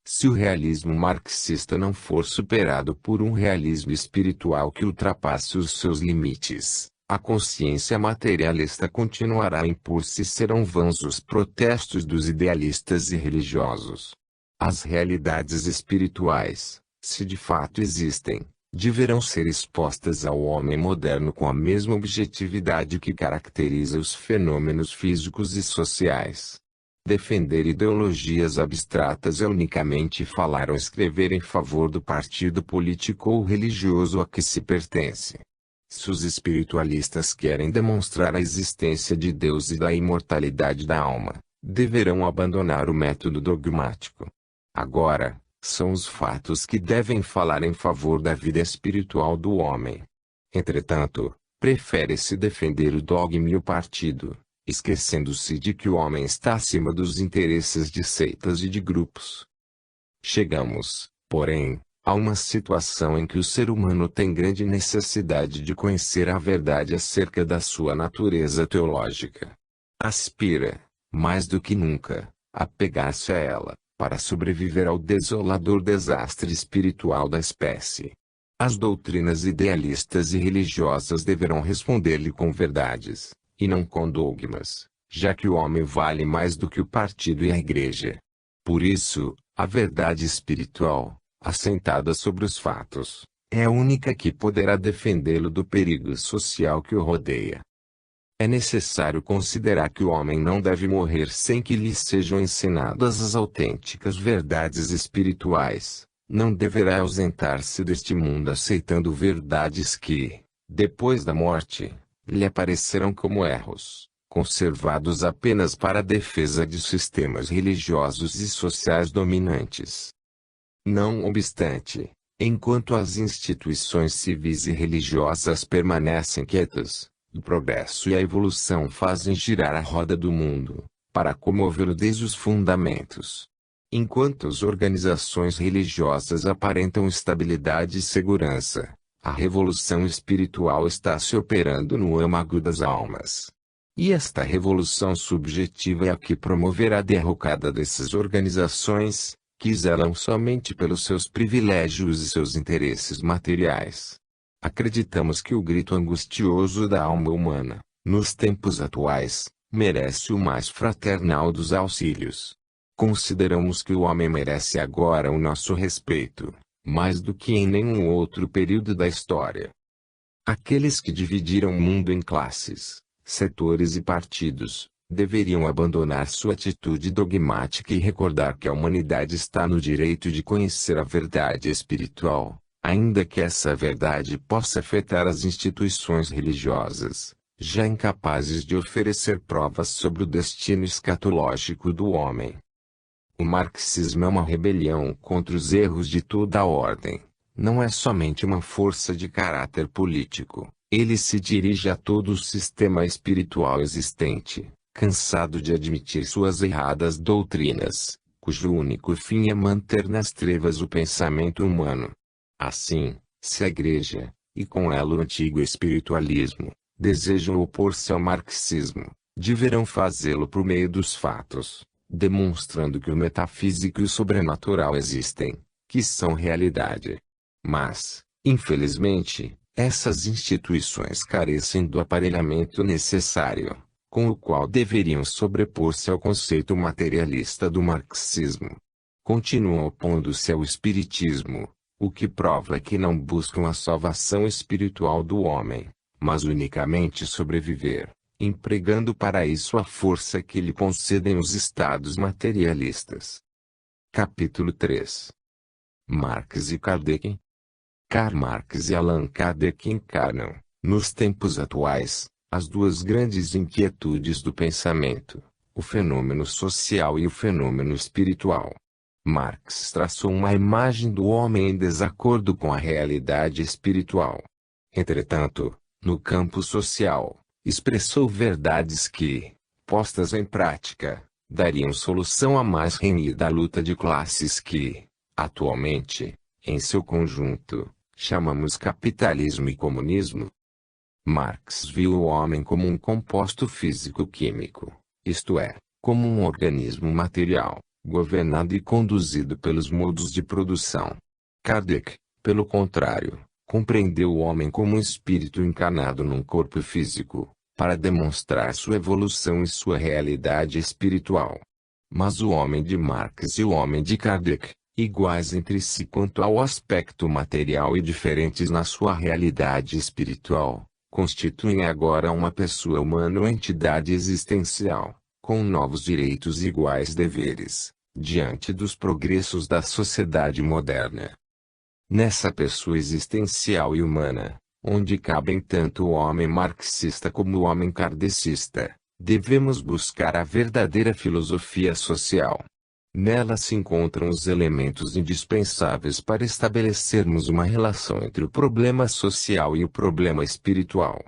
Se o realismo marxista não for superado por um realismo espiritual que ultrapasse os seus limites, a consciência materialista continuará a impor-se e serão vãos os protestos dos idealistas e religiosos. As realidades espirituais, se de fato existem, deverão ser expostas ao homem moderno com a mesma objetividade que caracteriza os fenômenos físicos e sociais. Defender ideologias abstratas é unicamente falar ou escrever em favor do partido político ou religioso a que se pertence. Se os espiritualistas querem demonstrar a existência de Deus e da imortalidade da alma, deverão abandonar o método dogmático. Agora, são os fatos que devem falar em favor da vida espiritual do homem. Entretanto, prefere-se defender o dogma e o partido, esquecendo-se de que o homem está acima dos interesses de seitas e de grupos. Chegamos, porém, a uma situação em que o ser humano tem grande necessidade de conhecer a verdade acerca da sua natureza teológica. Aspira, mais do que nunca, a pegar-se a ela, para sobreviver ao desolador desastre espiritual da espécie. As doutrinas idealistas e religiosas deverão responder-lhe com verdades, e não com dogmas, já que o homem vale mais do que o partido e a igreja. Por isso, a verdade espiritual, assentada sobre os fatos, é a única que poderá defendê-lo do perigo social que o rodeia. É necessário considerar que o homem não deve morrer sem que lhe sejam ensinadas as autênticas verdades espirituais, não deverá ausentar-se deste mundo aceitando verdades que, depois da morte, lhe aparecerão como erros, conservados apenas para a defesa de sistemas religiosos e sociais dominantes. Não obstante, enquanto as instituições civis e religiosas permanecem quietas, o progresso e a evolução fazem girar a roda do mundo, para comovê-lo desde os fundamentos. Enquanto as organizações religiosas aparentam estabilidade e segurança, a revolução espiritual está se operando no âmago das almas. E esta revolução subjetiva é a que promoverá a derrocada dessas organizações, que zelam somente pelos seus privilégios e seus interesses materiais. Acreditamos que o grito angustioso da alma humana, nos tempos atuais, merece o mais fraternal dos auxílios. Consideramos que o homem merece agora o nosso respeito, mais do que em nenhum outro período da história. Aqueles que dividiram o mundo em classes, setores e partidos, deveriam abandonar sua atitude dogmática e recordar que a humanidade está no direito de conhecer a verdade espiritual, ainda que essa verdade possa afetar as instituições religiosas, já incapazes de oferecer provas sobre o destino escatológico do homem. O marxismo é uma rebelião contra os erros de toda a ordem. Não é somente uma força de caráter político, ele se dirige a todo o sistema espiritual existente, cansado de admitir suas erradas doutrinas, cujo único fim é manter nas trevas o pensamento humano. Assim, se a Igreja, e com ela o antigo espiritualismo, desejam opor-se ao marxismo, deverão fazê-lo por meio dos fatos, demonstrando que o metafísico e o sobrenatural existem, que são realidade. Mas, infelizmente, essas instituições carecem do aparelhamento necessário, com o qual deveriam sobrepor-se ao conceito materialista do marxismo. Continuam opondo-se ao espiritismo, o que prova que não buscam a salvação espiritual do homem, mas unicamente sobreviver, empregando para isso a força que lhe concedem os estados materialistas. Capítulo 3. Marx e Kardec. Karl Marx e Allan Kardec encarnam, nos tempos atuais, as duas grandes inquietudes do pensamento, o fenômeno social e o fenômeno espiritual. Marx traçou uma imagem do homem em desacordo com a realidade espiritual. Entretanto, no campo social, expressou verdades que, postas em prática, dariam solução à mais renhida luta de classes que, atualmente, em seu conjunto, chamamos capitalismo e comunismo. Marx viu o homem como um composto físico-químico, isto é, como um organismo material, governado e conduzido pelos modos de produção. Kardec, pelo contrário, compreendeu o homem como um espírito encarnado num corpo físico, para demonstrar sua evolução e sua realidade espiritual. Mas o homem de Marx e o homem de Kardec, iguais entre si quanto ao aspecto material e diferentes na sua realidade espiritual, constituem agora uma pessoa humana ou entidade existencial, com novos direitos e iguais deveres, diante dos progressos da sociedade moderna. Nessa pessoa existencial e humana, onde cabem tanto o homem marxista como o homem kardecista, devemos buscar a verdadeira filosofia social. Nela se encontram os elementos indispensáveis para estabelecermos uma relação entre o problema social e o problema espiritual.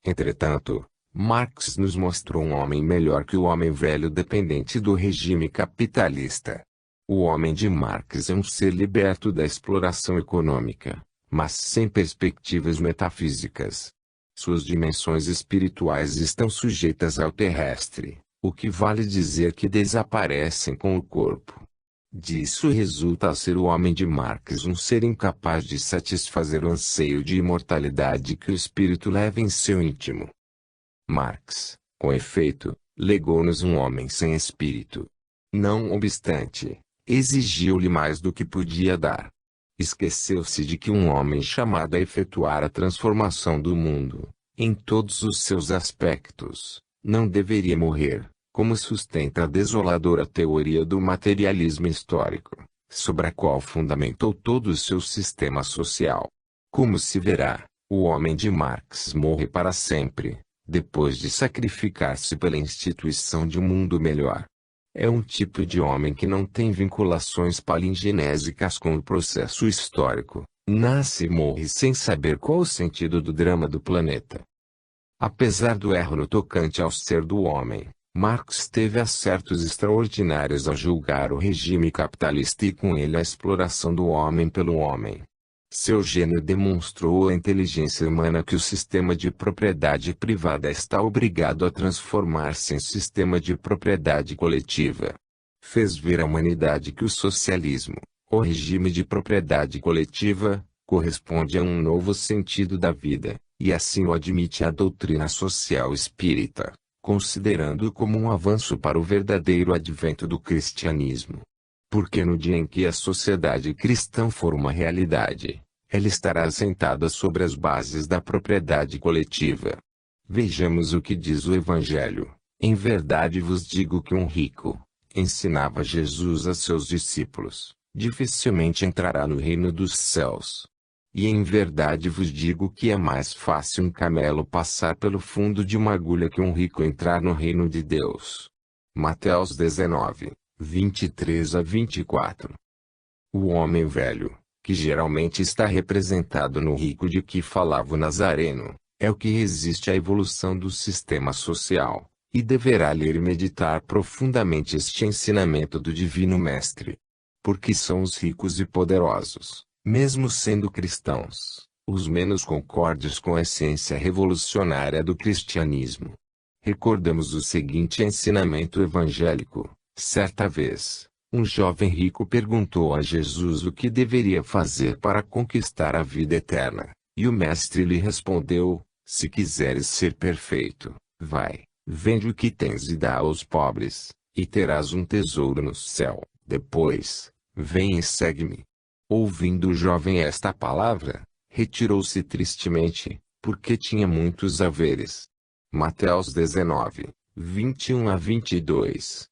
Entretanto, Marx nos mostrou um homem melhor que o homem velho dependente do regime capitalista. O homem de Marx é um ser liberto da exploração econômica, mas sem perspectivas metafísicas. Suas dimensões espirituais estão sujeitas ao terrestre, o que vale dizer que desaparecem com o corpo. Disso resulta ser o homem de Marx um ser incapaz de satisfazer o anseio de imortalidade que o espírito leva em seu íntimo. Marx, com efeito, legou-nos um homem sem espírito. Não obstante, exigiu-lhe mais do que podia dar. Esqueceu-se de que um homem chamado a efetuar a transformação do mundo, em todos os seus aspectos, não deveria morrer, como sustenta a desoladora teoria do materialismo histórico, sobre a qual fundamentou todo o seu sistema social. Como se verá, o homem de Marx morre para sempre, depois de sacrificar-se pela instituição de um mundo melhor. É um tipo de homem que não tem vinculações palingenésicas com o processo histórico, nasce e morre sem saber qual o sentido do drama do planeta. Apesar do erro no tocante ao ser do homem, Marx teve acertos extraordinários ao julgar o regime capitalista e com ele a exploração do homem pelo homem. Seu gênio demonstrou à inteligência humana que o sistema de propriedade privada está obrigado a transformar-se em sistema de propriedade coletiva. Fez ver à humanidade que o socialismo, o regime de propriedade coletiva, corresponde a um novo sentido da vida, e assim o admite a doutrina social espírita, considerando-o como um avanço para o verdadeiro advento do cristianismo. Porque no dia em que a sociedade cristã for uma realidade, ela estará assentada sobre as bases da propriedade coletiva. Vejamos o que diz o Evangelho. Em verdade vos digo que um rico, ensinava Jesus a seus discípulos, dificilmente entrará no reino dos céus. E em verdade vos digo que é mais fácil um camelo passar pelo fundo de uma agulha que um rico entrar no reino de Deus. Mateus 19. 23 a 24. O homem velho, que geralmente está representado no rico de que falava o Nazareno, é o que resiste à evolução do sistema social, e deverá ler e meditar profundamente este ensinamento do Divino Mestre. Porque são os ricos e poderosos, mesmo sendo cristãos, os menos concordes com a essência revolucionária do cristianismo. Recordamos o seguinte ensinamento evangélico. Certa vez, um jovem rico perguntou a Jesus o que deveria fazer para conquistar a vida eterna, e o mestre lhe respondeu: se quiseres ser perfeito, vai, vende o que tens e dá aos pobres, e terás um tesouro no céu. Depois, vem e segue-me. Ouvindo o jovem esta palavra, retirou-se tristemente, porque tinha muitos haveres. Mateus 19, 21 a 22.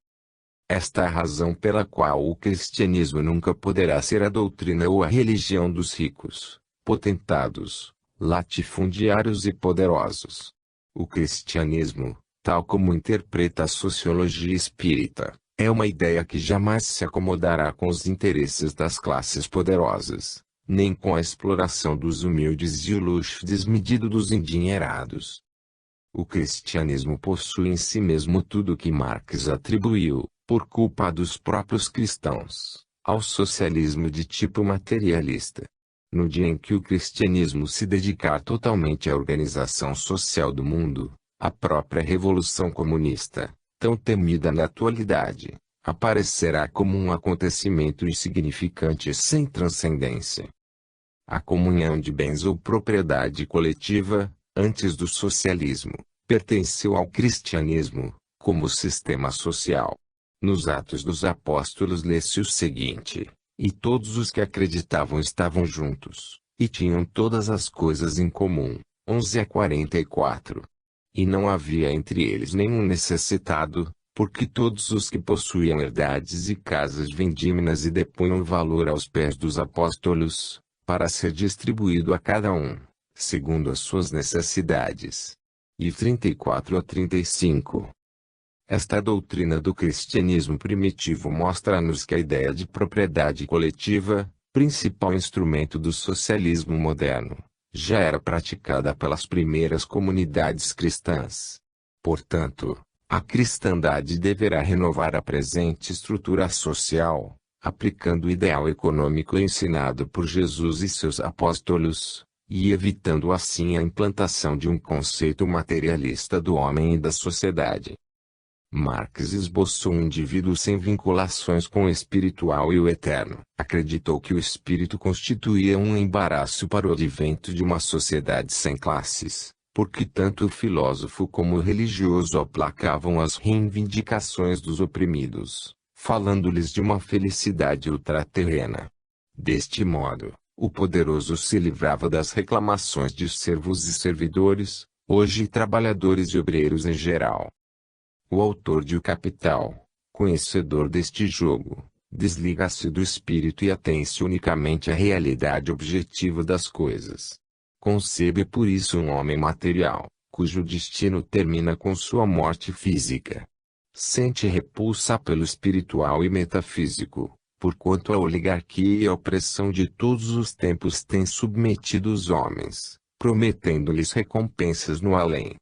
Esta é a razão pela qual o cristianismo nunca poderá ser a doutrina ou a religião dos ricos, potentados, latifundiários e poderosos. O cristianismo, tal como interpreta a sociologia espírita, é uma ideia que jamais se acomodará com os interesses das classes poderosas, nem com a exploração dos humildes e o luxo desmedido dos endinheirados. O cristianismo possui em si mesmo tudo o que Marx atribuiu, por culpa dos próprios cristãos, ao socialismo de tipo materialista. No dia em que o cristianismo se dedicar totalmente à organização social do mundo, a própria revolução comunista, tão temida na atualidade, aparecerá como um acontecimento insignificante sem transcendência. A comunhão de bens ou propriedade coletiva, antes do socialismo, pertenceu ao cristianismo, como sistema social. Nos Atos dos Apóstolos lê-se o seguinte: e todos os que acreditavam estavam juntos, e tinham todas as coisas em comum. 11:44. E não havia entre eles nenhum necessitado, porque todos os que possuíam herdades e casas vendiam-nas e depunham valor aos pés dos apóstolos, para ser distribuído a cada um, segundo as suas necessidades. E 34-35. Esta doutrina do cristianismo primitivo mostra-nos que a ideia de propriedade coletiva, principal instrumento do socialismo moderno, já era praticada pelas primeiras comunidades cristãs. Portanto, a cristandade deverá renovar a presente estrutura social, aplicando o ideal econômico ensinado por Jesus e seus apóstolos, e evitando assim a implantação de um conceito materialista do homem e da sociedade. Marx esboçou um indivíduo sem vinculações com o espiritual e o eterno. Acreditou que o espírito constituía um embaraço para o advento de uma sociedade sem classes, porque tanto o filósofo como o religioso aplacavam as reivindicações dos oprimidos, falando-lhes de uma felicidade ultraterrena. Deste modo, o poderoso se livrava das reclamações de servos e servidores, hoje trabalhadores e obreiros em geral. O autor de O Capital, conhecedor deste jogo, desliga-se do espírito e atém-se unicamente à realidade objetiva das coisas. Concebe por isso um homem material, cujo destino termina com sua morte física. Sente repulsa pelo espiritual e metafísico, porquanto a oligarquia e a opressão de todos os tempos têm submetido os homens, prometendo-lhes recompensas no além.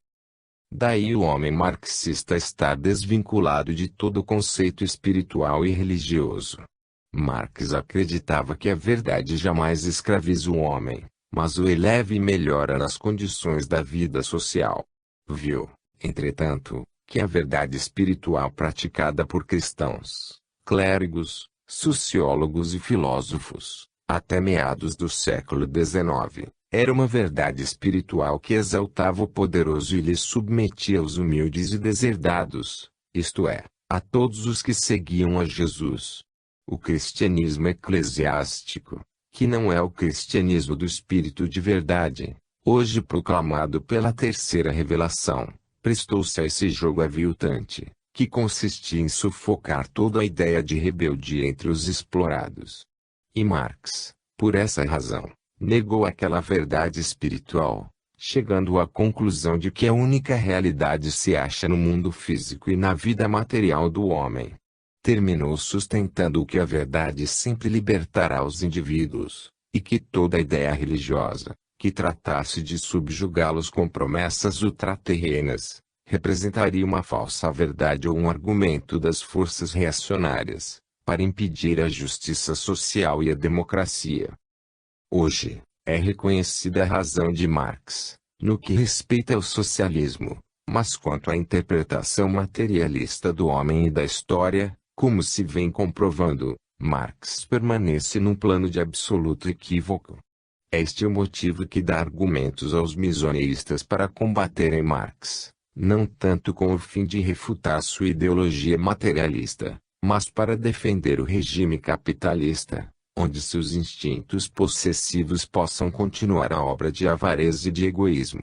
Daí o homem marxista estar desvinculado de todo conceito espiritual e religioso. Marx acreditava que a verdade jamais escraviza o homem, mas o eleva e melhora nas condições da vida social. Viu, entretanto, que a verdade espiritual praticada por cristãos, clérigos, sociólogos e filósofos, até meados do século XIX, era uma verdade espiritual que exaltava o poderoso e lhe submetia os humildes e deserdados, isto é, a todos os que seguiam a Jesus. O cristianismo eclesiástico, que não é o cristianismo do Espírito de verdade, hoje proclamado pela terceira revelação, prestou-se a esse jogo aviltante, que consistia em sufocar toda a ideia de rebeldia entre os explorados. E Marx, por essa razão, negou aquela verdade espiritual, chegando à conclusão de que a única realidade se acha no mundo físico e na vida material do homem. Terminou sustentando que a verdade sempre libertará os indivíduos, e que toda ideia religiosa, que tratasse de subjugá-los com promessas ultraterrenas, representaria uma falsa verdade ou um argumento das forças reacionárias, para impedir a justiça social e a democracia. Hoje, é reconhecida a razão de Marx, no que respeita ao socialismo, mas quanto à interpretação materialista do homem e da história, como se vem comprovando, Marx permanece num plano de absoluto equívoco. Este é o motivo que dá argumentos aos misoneístas para combaterem Marx, não tanto com o fim de refutar sua ideologia materialista, mas para defender o regime capitalista, onde seus instintos possessivos possam continuar a obra de avareza e de egoísmo.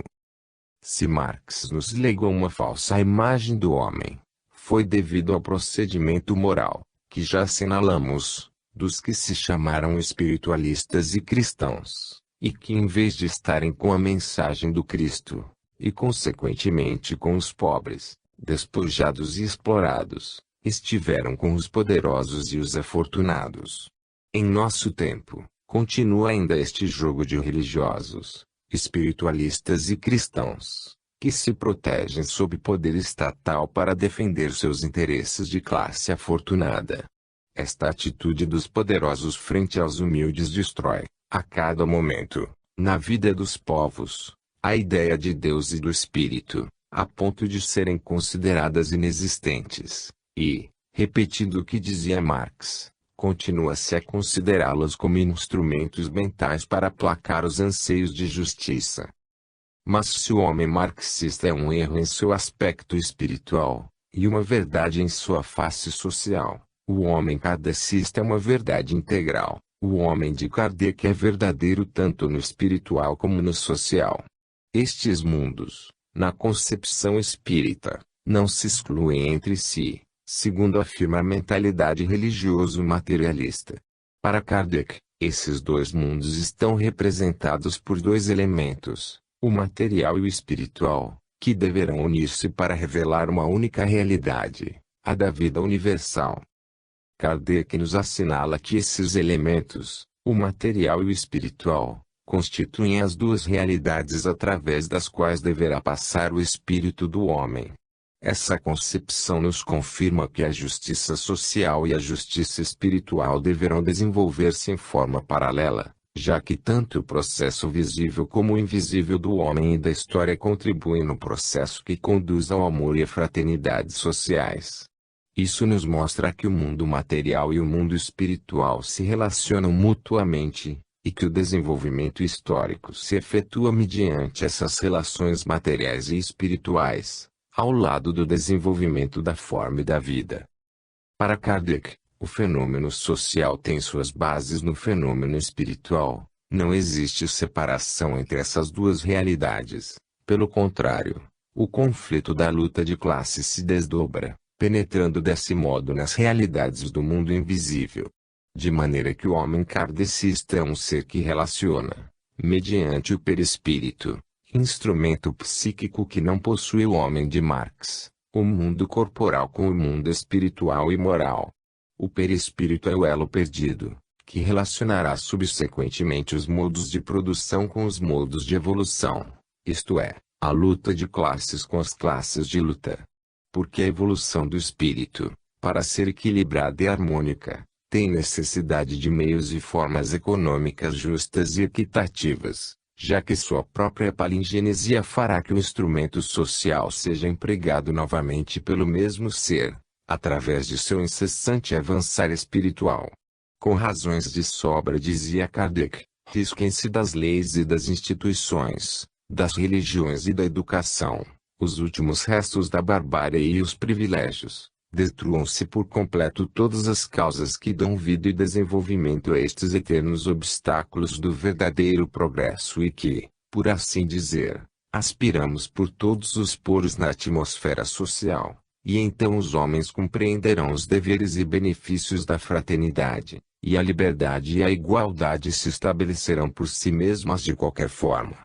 Se Marx nos legou uma falsa imagem do homem, foi devido ao procedimento moral, que já assinalamos, dos que se chamaram espiritualistas e cristãos, e que em vez de estarem com a mensagem do Cristo, e consequentemente com os pobres, despojados e explorados, estiveram com os poderosos e os afortunados. Em nosso tempo, continua ainda este jogo de religiosos, espiritualistas e cristãos, que se protegem sob poder estatal para defender seus interesses de classe afortunada. Esta atitude dos poderosos frente aos humildes destrói, a cada momento, na vida dos povos, a ideia de Deus e do Espírito, a ponto de serem consideradas inexistentes, e, repetindo o que dizia Marx, continua-se a considerá-los como instrumentos mentais para aplacar os anseios de justiça. Mas se o homem marxista é um erro em seu aspecto espiritual, e uma verdade em sua face social, o homem kardecista é uma verdade integral. O homem de Kardec é verdadeiro tanto no espiritual como no social. Estes mundos, na concepção espírita, não se excluem entre si, segundo afirma a mentalidade religioso-materialista. Para Kardec, esses dois mundos estão representados por dois elementos, o material e o espiritual, que deverão unir-se para revelar uma única realidade, a da vida universal. Kardec nos assinala que esses elementos, o material e o espiritual, constituem as duas realidades através das quais deverá passar o espírito do homem. Essa concepção nos confirma que a justiça social e a justiça espiritual deverão desenvolver-se em forma paralela, já que tanto o processo visível como o invisível do homem e da história contribuem no processo que conduz ao amor e à fraternidade sociais. Isso nos mostra que o mundo material e o mundo espiritual se relacionam mutuamente, e que o desenvolvimento histórico se efetua mediante essas relações materiais e espirituais, ao lado do desenvolvimento da forma e da vida. Para Kardec, o fenômeno social tem suas bases no fenômeno espiritual, não existe separação entre essas duas realidades, pelo contrário, o conflito da luta de classes se desdobra, penetrando desse modo nas realidades do mundo invisível. De maneira que o homem kardecista é um ser que relaciona, mediante o perispírito, instrumento psíquico que não possui o homem de Marx, o mundo corporal com o mundo espiritual e moral. O perispírito é o elo perdido, que relacionará subsequentemente os modos de produção com os modos de evolução, isto é, a luta de classes com as classes de luta. Porque a evolução do espírito, para ser equilibrada e harmônica, tem necessidade de meios e formas econômicas justas e equitativas, já que sua própria palingenesia fará que o instrumento social seja empregado novamente pelo mesmo ser, através de seu incessante avançar espiritual. Com razões de sobra dizia Kardec, risquem-se das leis e das instituições, das religiões e da educação, os últimos restos da barbárie e os privilégios, destruam-se por completo todas as causas que dão vida e desenvolvimento a estes eternos obstáculos do verdadeiro progresso e que, por assim dizer, aspiramos por todos os poros na atmosfera social, e então os homens compreenderão os deveres e benefícios da fraternidade, e a liberdade e a igualdade se estabelecerão por si mesmas de qualquer forma.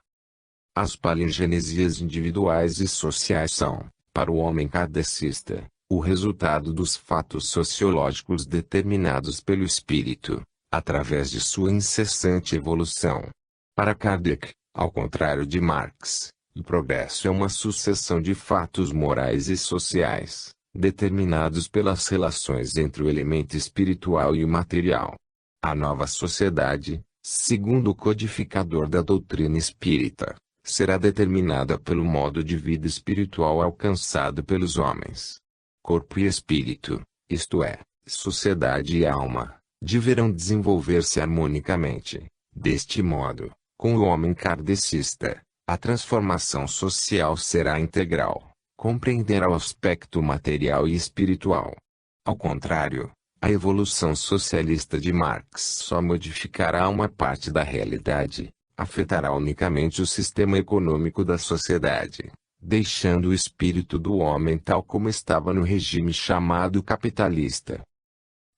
As palingenesias individuais e sociais são, para o homem kardecista, o resultado dos fatos sociológicos determinados pelo espírito, através de sua incessante evolução. Para Kardec, ao contrário de Marx, o progresso é uma sucessão de fatos morais e sociais, determinados pelas relações entre o elemento espiritual e o material. A nova sociedade, segundo o codificador da doutrina espírita, será determinada pelo modo de vida espiritual alcançado pelos homens. Corpo e espírito, isto é, sociedade e alma, deverão desenvolver-se harmonicamente. Deste modo, com o homem kardecista, a transformação social será integral, compreenderá o aspecto material e espiritual. Ao contrário, a evolução socialista de Marx só modificará uma parte da realidade, afetará unicamente o sistema econômico da sociedade, deixando o espírito do homem tal como estava no regime chamado capitalista.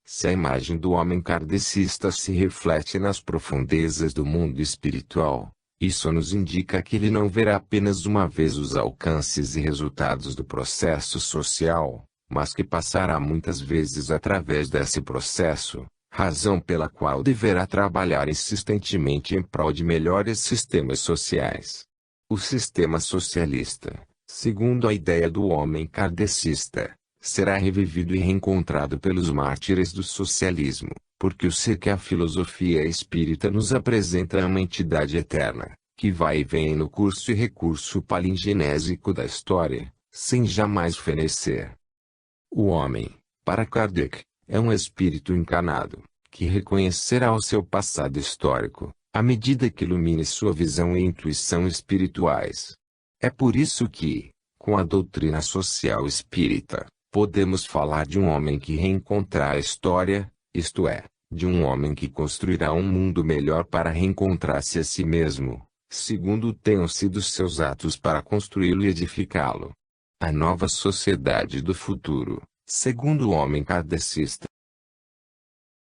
Se a imagem do homem kardecista se reflete nas profundezas do mundo espiritual, isso nos indica que ele não verá apenas uma vez os alcances e resultados do processo social, mas que passará muitas vezes através desse processo, razão pela qual deverá trabalhar insistentemente em prol de melhores sistemas sociais. O sistema socialista, segundo a ideia do homem kardecista, será revivido e reencontrado pelos mártires do socialismo, porque o ser que a filosofia espírita nos apresenta é uma entidade eterna, que vai e vem no curso e recurso palingenésico da história, sem jamais fenecer. O homem, Para Kardec, é um espírito encarnado, que reconhecerá o seu passado histórico, à medida que ilumine sua visão e intuição espirituais. É por isso que, com a doutrina social espírita, podemos falar de um homem que reencontrará a história, isto é, de um homem que construirá um mundo melhor para reencontrar-se a si mesmo, segundo tenham sido seus atos para construí-lo e edificá-lo. A nova sociedade do futuro, segundo o homem kardecista,